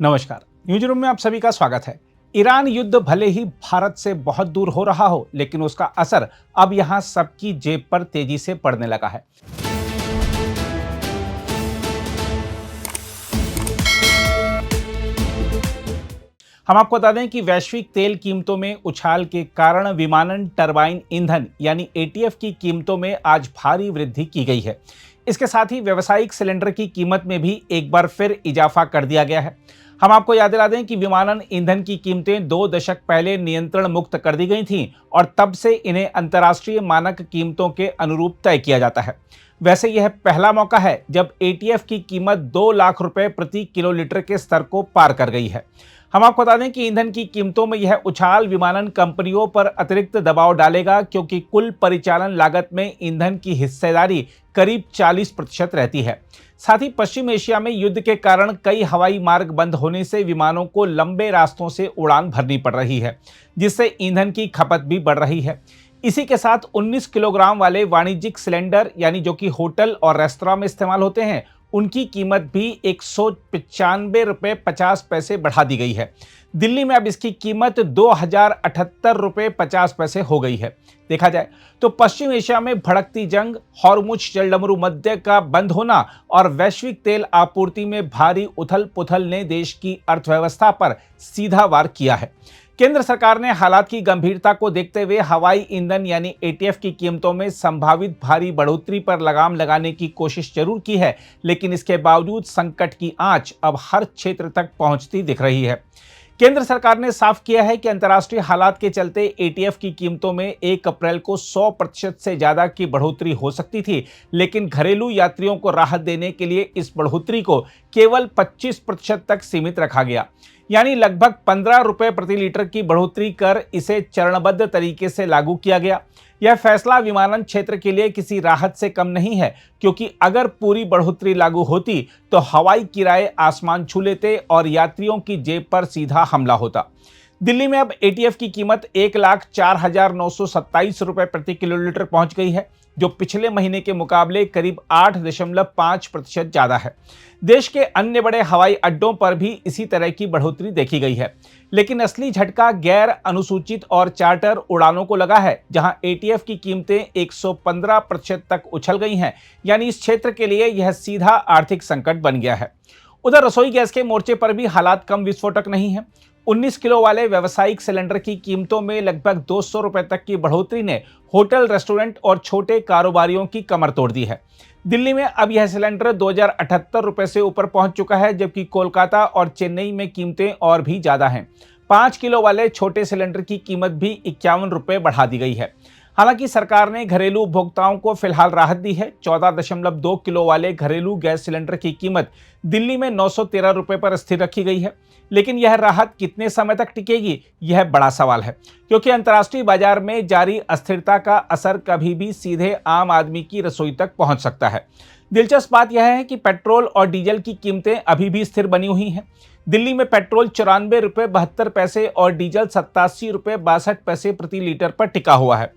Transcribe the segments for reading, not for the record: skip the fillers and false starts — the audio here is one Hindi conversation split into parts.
नमस्कार, न्यूज रूम में आप सभी का स्वागत है। ईरान युद्ध भले ही भारत से बहुत दूर हो रहा हो, लेकिन उसका असर अब यहां सबकी जेब पर तेजी से पड़ने लगा है। हम आपको बता दें कि वैश्विक तेल कीमतों में उछाल के कारण विमानन टरबाइन ईंधन यानी एटीएफ की कीमतों में आज भारी वृद्धि की गई है। इसके साथ ही व्यावसायिक सिलेंडर की कीमत में भी एक बार फिर इजाफा कर दिया गया है। हम आपको याद दिला दें कि विमानन ईंधन की कीमतें 2 दशक पहले नियंत्रण मुक्त कर दी गई थीं और तब से इन्हें अंतर्राष्ट्रीय मानक कीमतों के अनुरूप तय किया जाता है। वैसे यह पहला मौका है जब एटीएफ की कीमत 2 लाख रुपए प्रति किलोलीटर के स्तर को पार कर गई है। हम आपको बता दें कि ईंधन की कीमतों में यह उछाल विमानन कंपनियों पर अतिरिक्त दबाव डालेगा, क्योंकि कुल परिचालन लागत में ईंधन की हिस्सेदारी करीब 40% रहती है। साथ ही पश्चिम एशिया में युद्ध के कारण कई हवाई मार्ग बंद होने से विमानों को लंबे रास्तों से उड़ान भरनी पड़ रही है, जिससे ईंधन की खपत भी बढ़ रही है। इसी के साथ 19 किलोग्राम वाले वाणिज्यिक सिलेंडर यानी जो कि होटल और रेस्तरां में इस्तेमाल होते हैं, उनकी कीमत भी 195 रुपये 50 पैसे बढ़ा दी गई है। दिल्ली में अब इसकी कीमत 2078 रुपये 50 पैसे हो गई है। देखा जाए तो पश्चिम एशिया में भड़कती जंग, हॉर्मुज जलडमरू मध्य का बंद होना और वैश्विक तेल आपूर्ति में भारी उथल पुथल ने देश की अर्थव्यवस्था पर सीधा वार किया है। केंद्र सरकार ने हालात की गंभीरता को देखते हुए हवाई ईंधन यानी एटीएफ की कीमतों में संभावित भारी बढ़ोतरी पर लगाम लगाने की कोशिश जरूर की है, लेकिन इसके बावजूद संकट की आंच अब हर क्षेत्र तक पहुंचती दिख रही है। केंद्र सरकार ने साफ किया है कि अंतर्राष्ट्रीय हालात के चलते एटीएफ की कीमतों में 1 अप्रैल को 100% से ज्यादा की बढ़ोतरी हो सकती थी, लेकिन घरेलू यात्रियों को राहत देने के लिए इस बढ़ोतरी को केवल 25% तक सीमित रखा गया, यानी लगभग 15 रुपए प्रति लीटर की बढ़ोतरी कर इसे चरणबद्ध तरीके से लागू किया गया। यह फैसला विमानन क्षेत्र के लिए किसी राहत से कम नहीं है, क्योंकि अगर पूरी बढ़ोतरी लागू होती तो हवाई किराए आसमान छू लेते और यात्रियों की जेब पर सीधा हमला होता। दिल्ली में अब एटीएफ की कीमत 1,04,927 रुपए प्रति किलोलीटर पहुंच गई है, जो पिछले महीने के मुकाबले करीब 8.5% ज्यादा है। देश के अन्य बड़े हवाई अड्डों पर भी इसी तरह की बढ़ोतरी देखी गई है, लेकिन असली झटका गैर अनुसूचित और चार्टर उड़ानों को लगा है, जहां एटीएफ की कीमतें 115% तक उछल गई हैं, यानी इस क्षेत्र के लिए यह सीधा आर्थिक संकट बन गया है। उधर रसोई गैस के मोर्चे पर भी हालात कम विस्फोटक नहीं है। 19 किलो वाले व्यावसायिक सिलेंडर की कीमतों में लगभग 200 रुपए तक की बढ़ोतरी ने होटल, रेस्टोरेंट और छोटे कारोबारियों की कमर तोड़ दी है। दिल्ली में अब यह सिलेंडर 2078 रुपए से ऊपर पहुंच चुका है, जबकि कोलकाता और चेन्नई में कीमतें और भी ज्यादा हैं। 5 किलो वाले छोटे सिलेंडर की कीमत भी 51 रुपए बढ़ा दी गई है। हालांकि सरकार ने घरेलू उपभोक्ताओं को फिलहाल राहत दी है। 14.2 किलो वाले घरेलू गैस सिलेंडर की कीमत दिल्ली में 913 रुपए पर स्थिर रखी गई है, लेकिन यह राहत कितने समय तक टिकेगी, यह बड़ा सवाल है, क्योंकि अंतर्राष्ट्रीय बाजार में जारी अस्थिरता का असर कभी भी सीधे आम आदमी की रसोई तक पहुंच सकता है। दिलचस्प बात यह है कि पेट्रोल और डीजल की कीमतें अभी भी स्थिर बनी हुई हैं। दिल्ली में पेट्रोल 94 रुपये 72 पैसे और डीजल 87 रुपये 62 पैसे प्रति लीटर पर टिका हुआ है।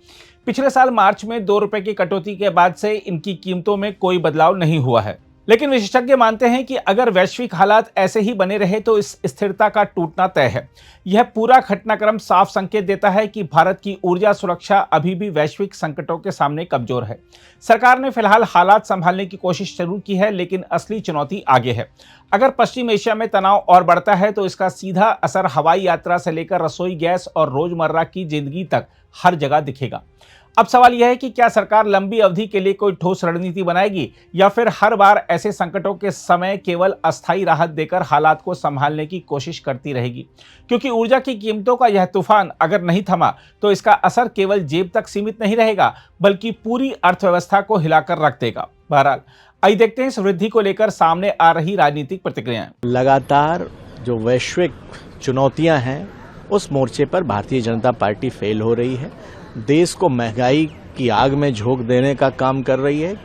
पिछले साल मार्च में 2 रुपये की कटौती के बाद से इनकी कीमतों में कोई बदलाव नहीं हुआ है। लेकिन विशेषज्ञ मानते हैं कि अगर वैश्विक हालात ऐसे ही बने रहे तो इस स्थिरता का टूटना तय है। यह पूरा घटनाक्रम साफ संकेत देता है कि भारत की ऊर्जा सुरक्षा अभी भी वैश्विक संकटों के सामने कमजोर है। सरकार ने फिलहाल हालात संभालने की कोशिश जरूर की है, लेकिन असली चुनौती आगे है। अगर पश्चिम एशिया में तनाव और बढ़ता है तो इसका सीधा असर हवाई यात्रा से लेकर रसोई गैस और रोजमर्रा की जिंदगी तक हर जगह दिखेगा। अब सवाल यह है कि क्या सरकार लंबी अवधि के लिए कोई ठोस रणनीति बनाएगी, या फिर हर बार ऐसे संकटों के समय केवल अस्थायी राहत देकर हालात को संभालने की कोशिश करती रहेगी। क्योंकि ऊर्जा की कीमतों का यह तूफान अगर नहीं थमा तो इसका असर केवल जेब तक सीमित नहीं रहेगा, बल्कि पूरी अर्थव्यवस्था को हिलाकर रख देगा। बहरहाल आइए देखते हैं इस वृद्धि को लेकर सामने आ रही राजनीतिक प्रतिक्रियाएं। लगातार जो वैश्विक चुनौतियां हैं, उस मोर्चे पर भारतीय जनता पार्टी फेल हो रही है। देश को महंगाई की आग में झोंक देने का काम कर रही है।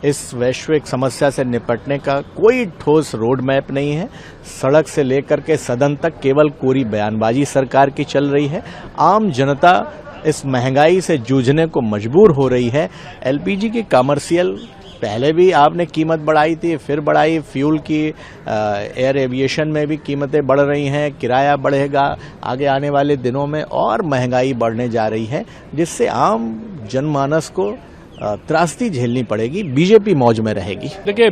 इस वैश्विक समस्या से निपटने का कोई ठोस रोड मैप नहीं है। सड़क से लेकर के सदन तक केवल कोरी बयानबाजी सरकार की चल रही है। आम जनता इस महंगाई से जूझने को मजबूर हो रही है। एलपीजी की कमर्शियल पहले भी आपने कीमत बढ़ाई थी, फिर बढ़ाई, फ्यूल की, एयर एविएशन में भी कीमतें बढ़ रही हैं, किराया बढ़ेगा आगे आने वाले दिनों में और महंगाई बढ़ने जा रही है, जिससे आम जनमानस को त्रासदी झेलनी पड़ेगी। बीजेपी मौज में रहेगी। देखिए,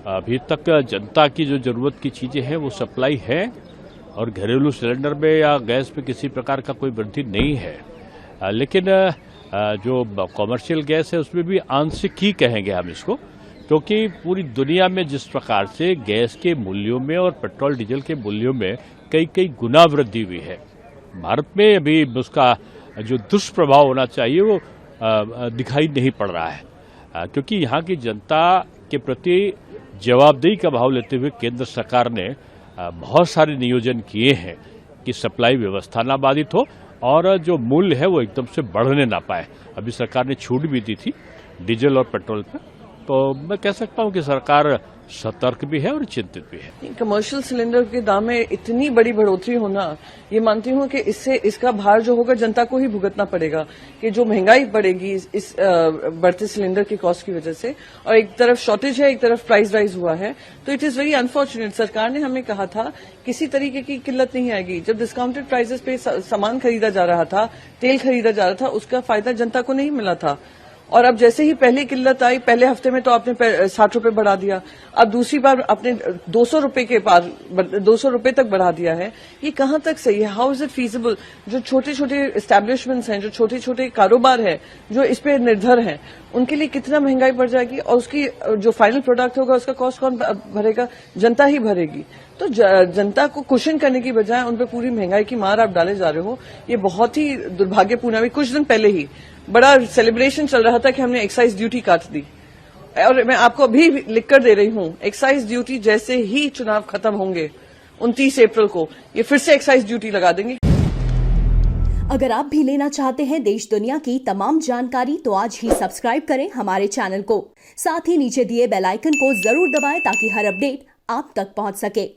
अभी तक जनता की जो जरूरत की चीजें हैं वो सप्लाई है और घरेलू सिलेंडर में या गैस में किसी प्रकार का कोई वृद्धि नहीं है, लेकिन जो कॉमर्शियल गैस है उसमें भी आंशिक ही कहेंगे हम इसको, क्योंकि पूरी दुनिया में जिस प्रकार से गैस के मूल्यों में और पेट्रोल डीजल के मूल्यों में कई गुना वृद्धि हुई है, भारत में अभी उसका जो दुष्प्रभाव होना चाहिए वो दिखाई नहीं पड़ रहा है, क्योंकि यहाँ की जनता के प्रति जवाबदेही का भाव लेते हुए केंद्र सरकार ने बहुत सारे नियोजन किए हैं कि सप्लाई व्यवस्था ना बाधित हो और जो मूल्य है वो एकदम से बढ़ने ना पाए। अभी सरकार ने छूट भी दी थी डीजल और पेट्रोल पे, तो मैं कह सकता हूँ कि सरकार सतर्क भी है और चिंतित भी है। कमर्शियल सिलेंडर के दाम में इतनी बड़ी बढ़ोतरी होना, ये मानती हूँ कि इससे इसका भार जो होगा जनता को ही भुगतना पड़ेगा, कि जो महंगाई बढ़ेगी इस बढ़ते सिलेंडर के कॉस्ट की वजह से, और एक तरफ शॉर्टेज है, एक तरफ प्राइस राइज हुआ है, तो इट इज वेरी अनफॉर्चुनेट। सरकार ने हमें कहा था किसी तरीके की किल्लत नहीं आएगी। जब डिस्काउंटेड प्राइसेस पे सामान खरीदा जा रहा था, तेल खरीदा जा रहा था, उसका फायदा जनता को नहीं मिला था। और अब जैसे ही पहली किल्लत आई, पहले हफ्ते में तो आपने 60 रुपए बढ़ा दिया, अब दूसरी बार आपने 200 रुपए के पार 200 रुपए तक बढ़ा दिया है। ये कहां तक सही है? How is it feasible? जो छोटे छोटे एस्टेब्लिशमेंट्स हैं, जो छोटे छोटे कारोबार है, जो इस पे निर्भर हैं, उनके लिए कितना महंगाई बढ़ जाएगी, और उसकी जो फाइनल प्रोडक्ट होगा उसका कॉस्ट कौन भरेगा? जनता ही भरेगी। तो जनता को कुशन करने की बजाय उन पे पूरी महंगाई की मार आप डाले जा रहे हो, ये बहुत ही दुर्भाग्यपूर्ण है। अभी कुछ दिन पहले ही बड़ा सेलिब्रेशन चल रहा था कि हमने एक्साइज ड्यूटी काट दी, और मैं आपको अभी लिखकर दे रही हूं, एक्साइज ड्यूटी जैसे ही चुनाव खत्म होंगे 29 अप्रैल को, ये फिर से एक्साइज ड्यूटी लगा देंगे। अगर आप भी लेना चाहते हैं देश दुनिया की तमाम जानकारी, तो आज ही सब्सक्राइब करें हमारे चैनल को। साथ ही नीचे दिए बेल आइकन को जरूर दबाएं ताकि हर अपडेट आप तक पहुंच सके।